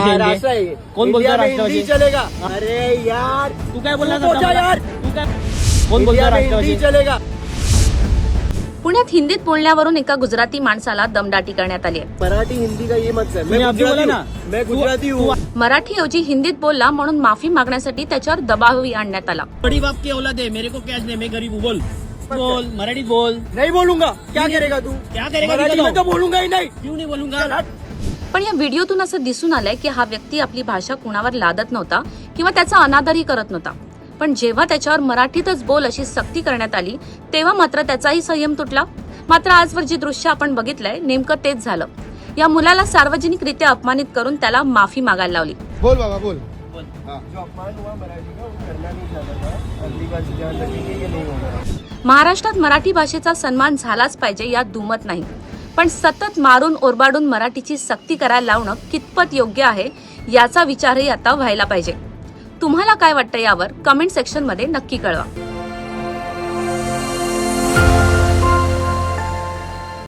महाराष्ट्र है। कौन बोलता है इंडिया में राष्ट्रवादी? हिंदी चलेगा? अरे यार तू काय बोलला? तू सोचा यार, तू काय कोण बोलतो इंडिया में हिंदी राष्ट्रवादी? चलेगा? पुण्यात हिंदीत बोलण्यावरून एका गुजराती माणसाला दमदाटी करण्यात आली आहे। मराठी हिंदी का ये मत कर, तूने अभी बोला ना, मैं गुजराती हूँ। मराठीऐवजी हिंदीत बोलला म्हणून माफी मागण्यासाठी त्याच्यावर दबावही आणण्यात आला। बड़ी बाप की औलाद है, मेरे को कैश दे, मैं गरीब हूँ। बोल मराठी बोल। नहीं बोलूंगा, क्या करेगा तू? क्या करेगा? मराठी में तो बोलूंगा ही नहीं। क्यों नहीं बोलूंगा? पण या व्हिडिओतून असं दिसून आलंय की हा व्यक्ती आपली भाषा कुणावर लादत नव्हता किंवा त्याचा अनादरही करत नव्हता, पण जेव्हा त्याच्यावर मराठीतच बोल अशी सक्ती करण्यात आली तेव्हा मात्र त्याचाही संयम तुटला। मात्र आजवर जी दृश्य आपण बघितलंय नेमकं तेच झालं। या मुलाला सार्वजनिकरित्या अपमानित करून त्याला माफी मागायला लावली। बोल बाबा बोल। जो अपमान हुआ मराठी का, वो करना नहीं चाहता था। अगली बार से ध्यान रखेंगे ये नहीं होगा। महाराष्ट्रात मराठी भाषेचा सन्मान झालाच पाहिजे यात दुमत नाही, पण सतत मारून ओरबाडून मराठीची सक्ती करायला लावणं कितपत योग्य आहे याचा विचारही आता व्हायला पाहिजे। तुम्हाला काय वाटतं यावर कमेंट सेक्शन मध्ये नक्की कळवा।